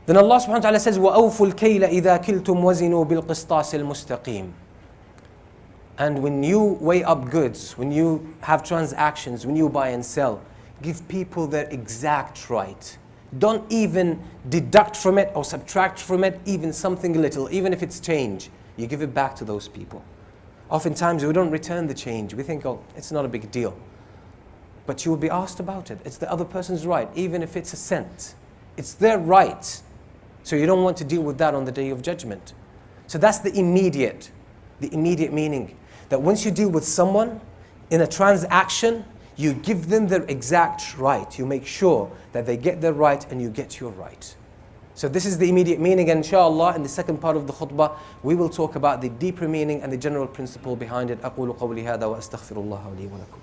Then Allah subhanahu wa ta'ala says, وَأَوْفُوا الْكَيْلَ إِذَا كِلْتُمْ وَزِنُوا بِالْقِسْطَاسِ الْمُسْتَقِيمِ. And when you weigh up goods, when you have transactions, when you buy and sell, give people their exact right. Don't even deduct from it or subtract from it even something little, even if it's change. You give it back to those people. Oftentimes we don't return the change. We think, oh, it's not a big deal. But you will be asked about it. It's the other person's right, even if it's a cent. It's their right. So you don't want to deal with that on the Day of Judgment. So that's the immediate meaning. That once you deal with someone in a transaction, you give them their exact right. You make sure that they get their right and you get your right. So this is the immediate meaning, and inshallah in the second part of the khutbah we will talk about the deeper meaning and the general principle behind it. أقول قولي هذا وأستغفر الله لي ولكم.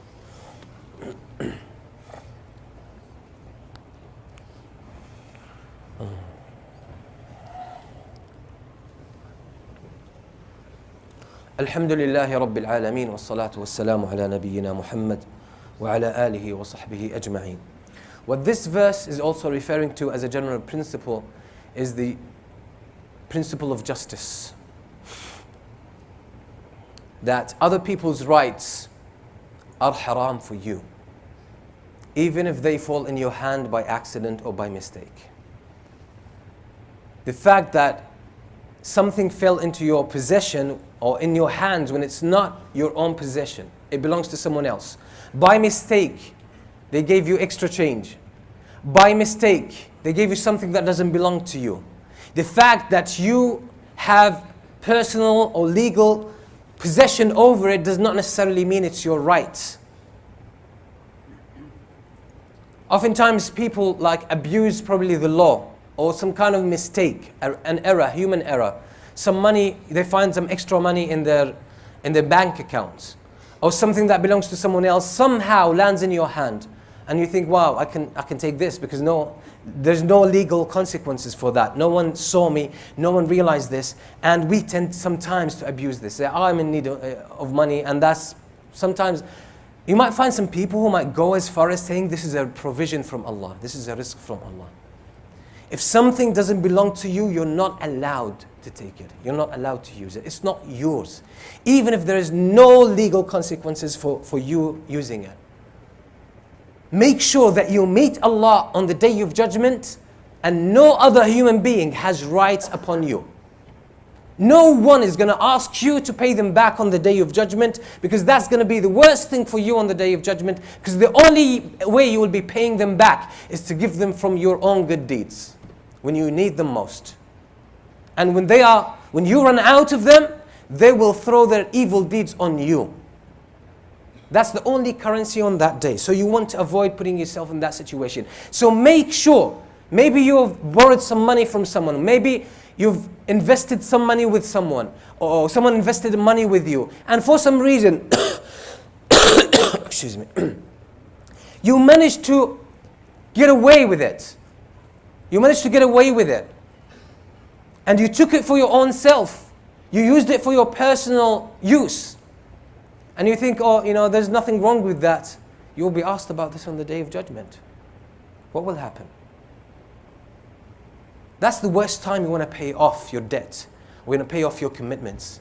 الحمد لله رب العالمين والصلاة والسلام على نبينا محمد وعلى آله وصحبه أجمعين. What this verse is also referring to as a general principle is the principle of justice. That other people's rights are haram for you, even if they fall in your hand by accident or by mistake. The fact that something fell into your possession or in your hands when it's not your own possession, it belongs to someone else. By mistake, they gave you extra change. By mistake, they gave you something that doesn't belong to you. The fact that you have personal or legal possession over it does not necessarily mean it's your right. Oftentimes people abuse probably the law or some kind of mistake, an error, human error. Some money, they find some extra money in their bank accounts, or something that belongs to someone else somehow lands in your hand, and you think, wow, I can take this because there's no legal consequences for that. No one saw me, no one realized this, and we tend sometimes to abuse this. Say, I'm in need of money, and that's sometimes. You might find some people who might go as far as saying this is a provision from Allah, this is a rizq from Allah. If something doesn't belong to you, you're not allowed to take it. You're not allowed to use it. It's not yours. Even if there is no legal consequences for you using it. Make sure that you meet Allah on the Day of Judgment and no other human being has rights upon you. No one is going to ask you to pay them back on the Day of Judgment, because that's going to be the worst thing for you on the Day of Judgment, because the only way you will be paying them back is to give them from your own good deeds when you need them most. And when you run out of them, they will throw their evil deeds on you. That's the only currency on that day. So you want to avoid putting yourself in that situation. So make sure, maybe you've borrowed some money from someone, maybe you've invested some money with someone, or someone invested money with you, and for some reason, excuse me, you managed to get away with it. You managed to get away with it. And you took it for your own self. You used it for your personal use. And you think, oh, there's nothing wrong with that. You will be asked about this on the Day of Judgment. What will happen? That's the worst time you want to pay off your debt. We're going to pay off your commitments.